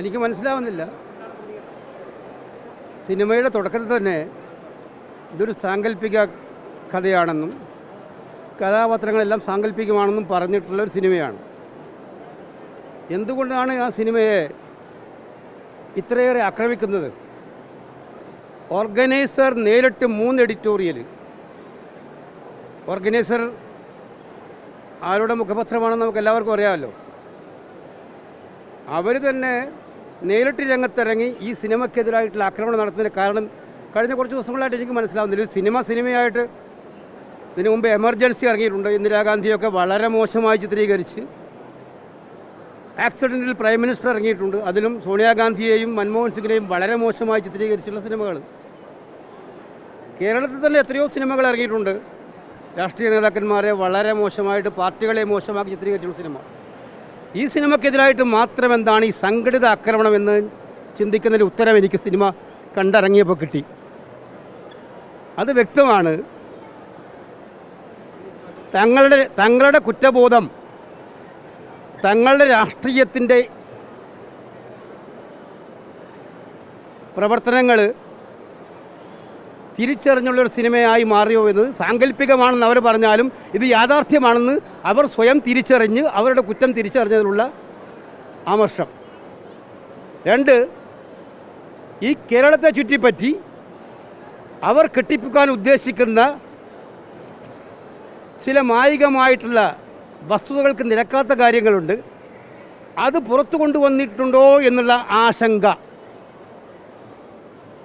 എനിക്ക് മനസ്സിലാവുന്നില്ല. സിനിമയുടെ തുടക്കത്തിൽ തന്നെ ഇതൊരു സാങ്കല്പിക കഥയാണെന്നും കഥാപാത്രങ്ങളെല്ലാം സാങ്കല്പികമാണെന്നും പറഞ്ഞിട്ടുള്ള ഒരു സിനിമയാണ്. എന്തുകൊണ്ടാണ് ആ സിനിമയെ ഇത്രയേറെ ആക്രമിക്കുന്നത്? ഓർഗനൈസർ നേരിട്ട് 3 എഡിറ്റോറിയൽ, ഓർഗനൈസർ ആരുടെ മുഖപത്രമാണെന്ന് നമുക്ക് എല്ലാവർക്കും അറിയാമല്ലോ. അവർ തന്നെ നേരിട്ട് രംഗത്തിറങ്ങി ഈ സിനിമയ്ക്കെതിരായിട്ടുള്ള ആക്രമണം നടത്തുന്നതിന് കാരണം കഴിഞ്ഞ കുറച്ച് ദിവസങ്ങളായിട്ട് എനിക്ക് മനസ്സിലാവുന്നില്ല. സിനിമയായിട്ട് ഇതിനു മുമ്പ് എമർജൻസി ഇറങ്ങിയിട്ടുണ്ട്. ഇന്ദിരാഗാന്ധിയൊക്കെ വളരെ മോശമായി ചിത്രീകരിച്ച്, ആക്സിഡൻറ്റിൽ പ്രൈം മിനിസ്റ്റർ ഇറങ്ങിയിട്ടുണ്ട്. അതിലും സോണിയാഗാന്ധിയെയും മൻമോഹൻ സിംഗിനെയും വളരെ മോശമായി ചിത്രീകരിച്ചുള്ള സിനിമകൾ. കേരളത്തിൽ തന്നെ എത്രയോ സിനിമകൾ ഇറങ്ങിയിട്ടുണ്ട്, രാഷ്ട്രീയ നേതാക്കന്മാരെ വളരെ മോശമായിട്ട്, പാർട്ടികളെ മോശമാക്കി ചിത്രീകരിച്ചുള്ള സിനിമ. ഈ സിനിമയ്ക്കെതിരായിട്ട് മാത്രം എന്താണ് ഈ സംഘടിത ആക്രമണം എന്ന് ചിന്തിക്കുന്നതിന് ഉത്തരം എനിക്ക് സിനിമ കണ്ടിറങ്ങിയപ്പോൾ കിട്ടി. അത് വ്യക്തമാണ്. തങ്ങളുടെ കുറ്റബോധം, തങ്ങളുടെ രാഷ്ട്രീയത്തിൻ്റെ പ്രവർത്തനങ്ങൾ തിരിച്ചറിഞ്ഞുള്ളൊരു സിനിമയായി മാറിയോ എന്ന്, സാങ്കല്പികമാണെന്ന് അവർ പറഞ്ഞാലും ഇത് യാഥാർത്ഥ്യമാണെന്ന് അവർ സ്വയം തിരിച്ചറിഞ്ഞ് അവരുടെ കുറ്റം തിരിച്ചറിഞ്ഞതിലുള്ള ആമർഷം. 2, ഈ കേരളത്തെ ചുറ്റിപ്പറ്റി അവർ കെട്ടിപ്പൊക്കാൻ ഉദ്ദേശിക്കുന്ന ചില മായികമായിട്ടുള്ള വസ്തുതകൾക്ക് നിരക്കാത്ത കാര്യങ്ങളുണ്ട്. അത് പുറത്തു കൊണ്ടുവന്നിട്ടുണ്ടോ എന്നുള്ള ആശങ്ക.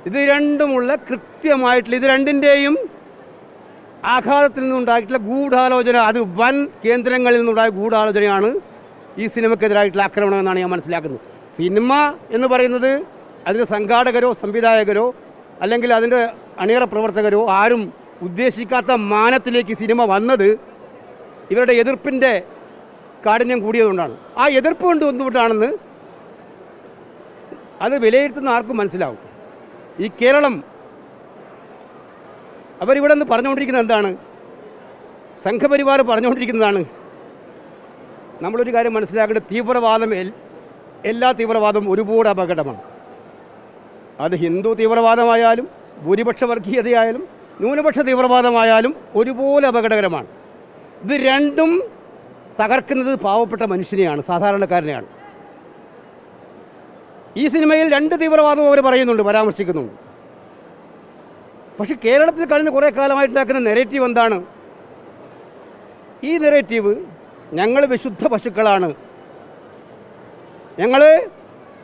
ഇത് രണ്ടുമുള്ള കൃത്യമായിട്ടുള്ള, ഇത് രണ്ടിൻ്റെയും ആഘാതത്തിൽ നിന്നുണ്ടായിട്ടുള്ള ഗൂഢാലോചന, അത് വൻ കേന്ദ്രങ്ങളിൽ നിന്നുണ്ടായ ഗൂഢാലോചനയാണ് ഈ സിനിമയ്ക്കെതിരായിട്ടുള്ള ആക്രമണം എന്നാണ് ഞാൻ മനസ്സിലാക്കുന്നത്. സിനിമ എന്ന് പറയുന്നത് അതിൻ്റെ സംഘാടകരോ സംവിധായകരോ അല്ലെങ്കിൽ അതിൻ്റെ അണിയറ പ്രവർത്തകരോ ആരും ഉദ്ദേശിക്കാത്ത മാനത്തിലേക്ക് സിനിമ വന്നത് ഇവരുടെ എതിർപ്പിൻ്റെ കാഠിന്യം കൂടിയതുകൊണ്ടാണ്. ആ എതിർപ്പ് കൊണ്ട് എന്തുകൊണ്ടാണെന്ന് അത് വിലയിരുത്തുന്ന ആർക്കും മനസ്സിലാവും. ഈ കേരളം അവരിവിടെ നിന്ന് പറഞ്ഞുകൊണ്ടിരിക്കുന്നത് എന്താണ്? സംഘപരിവാർ പറഞ്ഞുകൊണ്ടിരിക്കുന്നതാണ്. നമ്മളൊരു കാര്യം മനസ്സിലാക്കേണ്ടത്, തീവ്രവാദം, എല്ലാ തീവ്രവാദവും ഒരുപോലെ അപകടമാണ്. അത് ഹിന്ദു തീവ്രവാദമായാലും ഭൂരിപക്ഷ വർഗീയതയായാലും ന്യൂനപക്ഷ തീവ്രവാദമായാലും ഒരുപോലെ അപകടകരമാണ്. ഇത് രണ്ടും തകർക്കുന്നത് പാവപ്പെട്ട മനുഷ്യനെയാണ്, സാധാരണക്കാരനെയാണ്. ഈ സിനിമയിൽ 2 തീവ്രവാദവും അവർ പറയുന്നുണ്ട്, പരാമർശിക്കുന്നുണ്ട്. പക്ഷെ കേരളത്തിൽ കഴിഞ്ഞ കുറേ കാലമായിട്ടുണ്ടാക്കുന്ന നെറേറ്റീവ് എന്താണ്? ഈ നെറേറ്റീവ് ഞങ്ങൾ വിശുദ്ധ പശുക്കളാണ്, ഞങ്ങൾ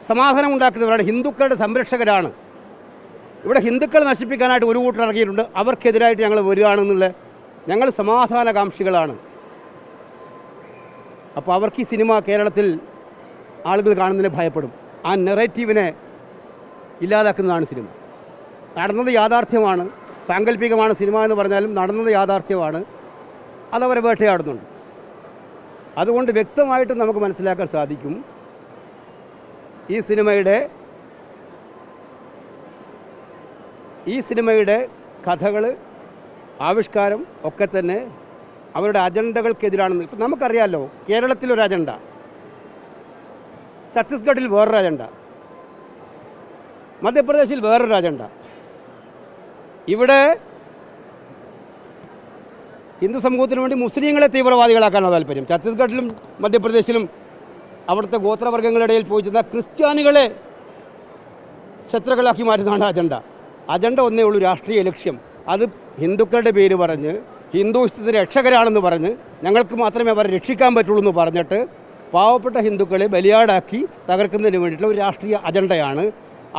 സമാധാനം ഉണ്ടാക്കുന്നവരാണ്, ഹിന്ദുക്കളുടെ സംരക്ഷകരാണ്, ഇവിടെ ഹിന്ദുക്കളെ നശിപ്പിക്കാനായിട്ട് ഒരു കൂട്ടർ ഇറങ്ങിയിട്ടുണ്ട്, അവർക്കെതിരായിട്ട് ഞങ്ങൾ വരികയാണെന്നുള്ള, ഞങ്ങൾ സമാധാനകാംക്ഷികളാണ്. അപ്പോൾ അവർക്ക് ഈ സിനിമ കേരളത്തിൽ ആളുകൾ കാണുന്നതിന് ഭയപ്പെടും. ആ നെറേറ്റീവിനെ ഇല്ലാതാക്കുന്നതാണ് സിനിമ. നടന്നത് യാഥാർത്ഥ്യമാണ്, സാങ്കല്പികമാണ് സിനിമ എന്ന് പറഞ്ഞാലും നടന്നത് യാഥാർത്ഥ്യമാണ്. അതവരെ വേട്ടയാടുന്നുണ്ട്. അതുകൊണ്ട് വ്യക്തമായിട്ടും നമുക്ക് മനസ്സിലാക്കാൻ സാധിക്കും, ഈ സിനിമയുടെ കഥകൾ, ആവിഷ്കാരം ഒക്കെ തന്നെ അവരുടെ അജണ്ടകൾക്കെതിരാണെന്ന്. ഇപ്പം നമുക്കറിയാമല്ലോ, കേരളത്തിലൊരു അജണ്ട, ഛത്തീസ്ഗഡിൽ വേറൊരു അജണ്ട, മധ്യപ്രദേശിൽ വേറൊരു അജണ്ട. ഇവിടെ ഹിന്ദു സമൂഹത്തിന് വേണ്ടി മുസ്ലിങ്ങളെ തീവ്രവാദികളാക്കാനാണ് താല്പര്യം. ഛത്തീസ്ഗഡിലും മധ്യപ്രദേശിലും അവിടുത്തെ ഗോത്രവർഗ്ഗങ്ങളുടെ ഇടയിൽ പോയി ചെന്ന ക്രിസ്ത്യാനികളെ ശത്രുക്കളാക്കി മാറ്റുന്നതാണ് അജണ്ട ഒന്നേ ഉള്ളൂ, രാഷ്ട്രീയ ലക്ഷ്യം. അത് ഹിന്ദുക്കളുടെ പേര് പറഞ്ഞ്, ഹിന്ദുത്വത്തിന് രക്ഷകരാണെന്ന് പറഞ്ഞ്, ഞങ്ങൾക്ക് മാത്രമേ അവരെ രക്ഷിക്കാൻ പറ്റുള്ളൂ എന്ന് പറഞ്ഞിട്ട് പാവപ്പെട്ട ഹിന്ദുക്കളെ ബലിയാടാക്കി തകർക്കുന്നതിന് വേണ്ടിയിട്ടുള്ള ഒരു രാഷ്ട്രീയ അജണ്ടയാണ്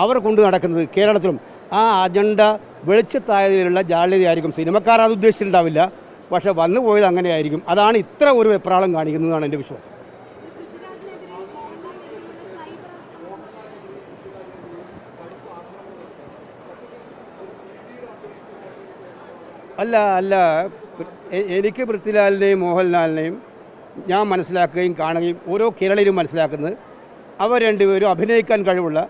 അവർ കൊണ്ടു നടക്കുന്നത് കേരളത്തിലും. ആ അജണ്ട വെളിച്ചത്തായതിലുള്ള ജാള്യതയായിരിക്കും. സിനിമക്കാർ അത് ഉദ്ദേശിച്ചിട്ടുണ്ടാവില്ല, പക്ഷേ വന്നു പോയത് അങ്ങനെയായിരിക്കും. അതാണ് ഇത്ര ഒരു വെപ്രാളം കാണിക്കുന്നതാണ് എൻ്റെ വിശ്വാസം. അല്ല എനിക്ക് പൃഥ്വിലാലിനെയും മോഹൻലാലിനെയും ഞാൻ മനസ്സിലാക്കുകയും കാണുകയും ഓരോ കേരളീയരും മനസ്സിലാക്കുന്നത്, അവർ രണ്ടുപേരും അഭിനയിക്കാൻ കഴിവുള്ള,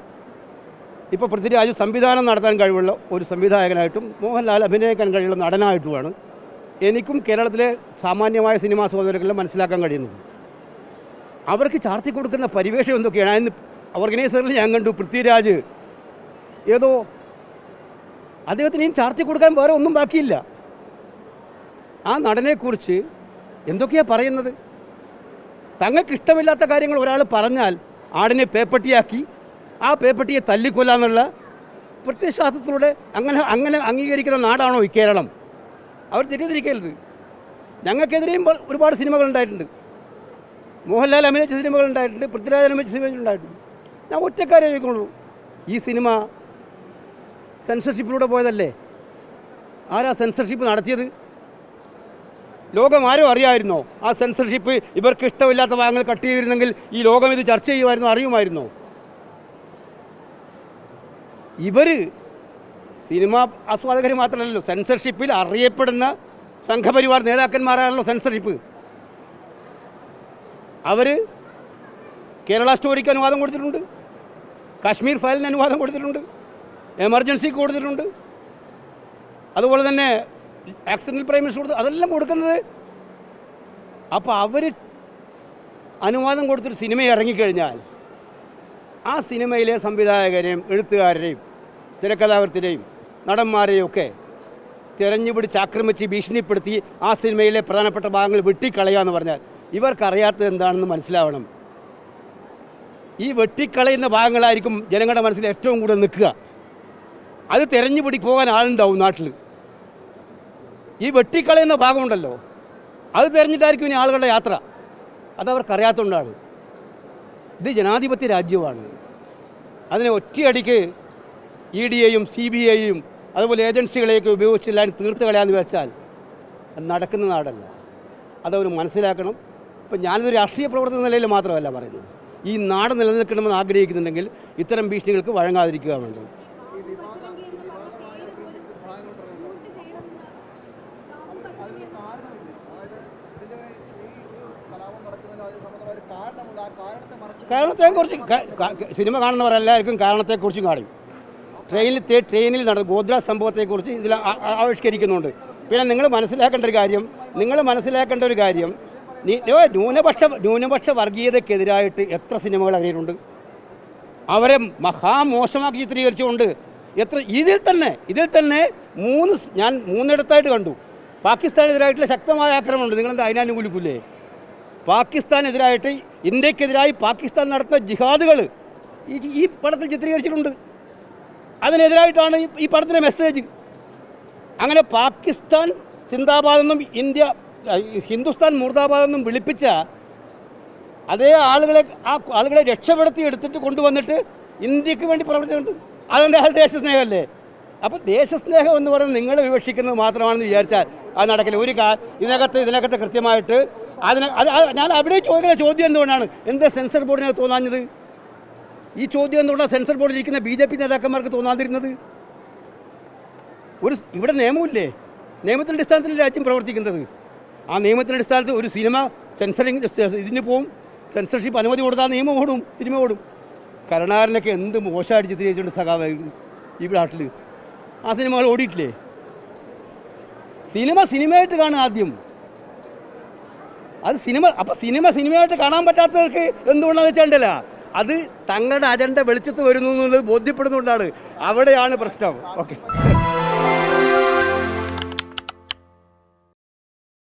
ഇപ്പോൾ പൃഥ്വിരാജ് സംവിധാനം നടത്താൻ കഴിവുള്ള ഒരു സംവിധായകനായിട്ടും മോഹൻലാൽ അഭിനയിക്കാൻ കഴിവുള്ള നടനായിട്ടുമാണ് എനിക്കും കേരളത്തിലെ സാമാന്യമായ സിനിമാ സഹോദരങ്ങളെ മനസ്സിലാക്കാൻ കഴിയുന്നത്. അവർക്ക് ചാർത്തി കൊടുക്കുന്ന പരിവേഷം എന്തൊക്കെയാണ്? അതിന് ഓർഗനൈസറിൽ ഞാൻ കണ്ടു പൃഥ്വിരാജ് ഏതോ അദ്ദേഹത്തിന് ഇനി ചാർത്തി കൊടുക്കാൻ വേറെ ഒന്നും ബാക്കിയില്ല. ആ നടനെക്കുറിച്ച് എന്തൊക്കെയാണ് പറയുന്നത്? തങ്ങൾക്കിഷ്ടമില്ലാത്ത കാര്യങ്ങൾ ഒരാൾ പറഞ്ഞാൽ ആടിനെ പേപ്പട്ടിയാക്കി ആ പേപ്പട്ടിയെ തല്ലിക്കൊല്ലാന്നുള്ള പ്രത്യയശാസ്ത്രത്തിലൂടെ അങ്ങനെ അംഗീകരിക്കുന്ന നാടാണോ ഈ കേരളം? അവർ തെറ്റിദ്ധരിക്കരുത്. ഞങ്ങൾക്കെതിരെയും ഒരുപാട് സിനിമകളുണ്ടായിട്ടുണ്ട്. മോഹൻലാൽ അഭിനയിച്ച സിനിമകളുണ്ടായിട്ടുണ്ട്, പൃഥ്വിരാജ് അഭിനയിച്ച സിനിമകളുണ്ടായിട്ടുണ്ട്. ഞാൻ ഒറ്റക്കാരെ ചോദിക്കുള്ളൂ, ഈ സിനിമ സെൻസർഷിപ്പിലൂടെ പോയതല്ലേ? ആരാ സെൻസർഷിപ്പ് നടത്തിയത്? ലോകം ആരും അറിയാമായിരുന്നോ? ആ സെൻസർഷിപ്പ് ഇവർക്ക് ഇഷ്ടമില്ലാത്ത ഭാഗങ്ങൾ കട്ട് ചെയ്തിരുന്നെങ്കിൽ ഈ ലോകം ഇത് ചർച്ച ചെയ്യുമായിരുന്നോ, അറിയുമായിരുന്നോ? ഇവർ സിനിമ ആസ്വാദകർ മാത്രമല്ലല്ലോ, സെൻസർഷിപ്പിൽ അറിയപ്പെടുന്ന സംഘപരിവാർ നേതാക്കന്മാരാണല്ലോ സെൻസർഷിപ്പ്. അവർ കേരള സ്റ്റോറിക്ക് അനുവാദം കൊടുത്തിട്ടുണ്ട്, കാശ്മീർ ഫയലിന് അനുവാദം കൊടുത്തിട്ടുണ്ട്, എമർജൻസിക്ക് കൊടുത്തിട്ടുണ്ട്, അതുപോലെ തന്നെ ആക്സിഡൻ്റൽ പ്രൈം മിനിസ്റ്റർ കൊടുത്തു, അതെല്ലാം കൊടുക്കുന്നത്. അപ്പോൾ അവർ അനുവാദം കൊടുത്തൊരു സിനിമ ഇറങ്ങിക്കഴിഞ്ഞാൽ ആ സിനിമയിലെ സംവിധായകരെയും എഴുത്തുകാരെയും തിരക്കഥാകൃത്തിനെയും നടന്മാരെയും ഒക്കെ തിരഞ്ഞുപിടിച്ച് ആക്രമിച്ച് ഭീഷണിപ്പെടുത്തി ആ സിനിമയിലെ പ്രധാനപ്പെട്ട ഭാഗങ്ങൾ വെട്ടിക്കളയുക എന്ന് പറഞ്ഞാൽ ഇവർക്കറിയാത്തത് എന്താണെന്ന് മനസ്സിലാവണം. ഈ വെട്ടിക്കളയുന്ന ഭാഗങ്ങളായിരിക്കും ജനങ്ങളുടെ മനസ്സിൽ ഏറ്റവും കൂടുതൽ നിൽക്കുക. അത് തിരഞ്ഞുപിടി പോകാൻ ആളുണ്ടാവും നാട്ടിൽ. ഈ വെട്ടിക്കളയുന്ന ഭാഗമുണ്ടല്ലോ, അത് തിരഞ്ഞിട്ടായിരിക്കും ഇനി ആളുകളുടെ യാത്ര. അതവർക്കറിയാത്തതുകൊണ്ടാണ്. ഇത് ജനാധിപത്യ രാജ്യമാണ്. അതിനെ ഒറ്റയടിക്ക് ED-യെയും CBI-യെയും അതുപോലെ ഏജൻസികളെയൊക്കെ ഉപയോഗിച്ചില്ലാതെ തീർത്ത് കളയാമെന്ന് വെച്ചാൽ അത് നടക്കുന്ന നാടല്ല. അതവർ മനസ്സിലാക്കണം. ഇപ്പം ഞാനൊരു രാഷ്ട്രീയ പ്രവർത്തന നിലയിൽ മാത്രമല്ല പറയുന്നത്, ഈ നാട് നിലനിൽക്കണമെന്ന് ആഗ്രഹിക്കുന്നുണ്ടെങ്കിൽ ഇത്തരം ഭീഷണികൾക്ക് വഴങ്ങാതിരിക്കുക വേണ്ടത്. കാരണത്തെക്കുറിച്ച് സിനിമ കാണുന്നവരെല്ലാവർക്കും കാരണത്തെക്കുറിച്ചും കാണും. ട്രെയിനിൽ നടന്ന ഗോദ്ര സംഭവത്തെക്കുറിച്ച് ഇതിൽ ആവിഷ്കരിക്കുന്നുണ്ട്. പിന്നെ നിങ്ങൾ മനസ്സിലാക്കേണ്ട ഒരു കാര്യം ന്യൂനപക്ഷ വർഗീയതയ്ക്കെതിരായിട്ട് എത്ര സിനിമകൾ ഇറങ്ങിയിട്ടുണ്ട്. അവരെ മഹാമോശമാക്കി ചിത്രീകരിച്ചുകൊണ്ട് ഇതിൽ തന്നെ ഞാൻ മൂന്നിടത്തായിട്ട് കണ്ടു. പാകിസ്ഥാനെതിരായിട്ടുള്ള ശക്തമായ ആക്രമണമുണ്ട്. നിങ്ങളെന്താ അതിനാനുകൂലിക്കില്ലേ? പാകിസ്ഥാനെതിരായിട്ട് ഇന്ത്യക്കെതിരായി പാകിസ്ഥാൻ നടത്തുന്ന ജിഹാദുകൾ ഈ പടത്തിൽ ചിത്രീകരിച്ചിട്ടുണ്ട്. അതിനെതിരായിട്ടാണ് ഈ പടത്തിലെ മെസ്സേജ്. അങ്ങനെ പാകിസ്ഥാൻ സിന്ദാബാദെന്നും ഹിന്ദുസ്ഥാൻ മുർദാബാദെന്നും വിളിപ്പിച്ച അതേ ആളുകളെ രക്ഷപ്പെടുത്തി എടുത്തിട്ട് കൊണ്ടുവന്നിട്ട് ഇന്ത്യക്ക് വേണ്ടി പ്രവർത്തിക്കുന്നുണ്ട്. അതുകൊണ്ട് അയാൾ ദേശസ്നേഹമല്ലേ? അപ്പോൾ ദേശസ്നേഹം എന്ന് പറയുന്നത് നിങ്ങൾ വിവക്ഷിക്കുന്നത് മാത്രമാണെന്ന് വിചാരിച്ചാൽ അത് നടക്കില്ല. ഇതിനകത്ത് കൃത്യമായിട്ട് ഞാൻ അവിടെ ചോദിക്കുന്ന ചോദ്യം എന്തുകൊണ്ടാണ് എന്താ സെൻസർ ബോർഡിനെ തോന്നാഞ്ഞത്? ഈ ചോദ്യം എന്തുകൊണ്ടാണ് സെൻസർ ബോർഡിൽ ഇരിക്കുന്ന BJP നേതാക്കന്മാർക്ക് തോന്നാതിരുന്നത്? ഇവിടെ നിയമമില്ലേ? നിയമത്തിൻ്റെ അടിസ്ഥാനത്തിൽ രാജ്യം പ്രവർത്തിക്കുന്നത്. ആ നിയമത്തിൻ്റെ അടിസ്ഥാനത്തിൽ ഒരു സിനിമ ഇതിന് പോവും, സെൻസർഷിപ്പ് അനുമതി കൊടുത്താൽ നിയമം ഓടും, സിനിമ ഓടും. കരുണാകരനൊക്കെ എന്ത് മോശമായിട്ട് ചിത്രീകരിച്ചുകൊണ്ട് സഖാവ് ഈ നാട്ടിൽ ആ സിനിമകൾ ഓടിയിട്ടില്ലേ? സിനിമയായിട്ട് കാണുക ആദ്യം. അത് സിനിമയായിട്ട് കാണാൻ പറ്റാത്തവർക്ക് എന്തുകൊണ്ടാണെന്ന് വെച്ചാൽ അത് തങ്ങളുടെ അജണ്ട വെളിച്ചത്ത് വരുന്നു എന്നുള്ളത് ബോധ്യപ്പെടുന്നതുകൊണ്ടാണ്. അവിടെയാണ് പ്രശ്നം. ഓക്കെ.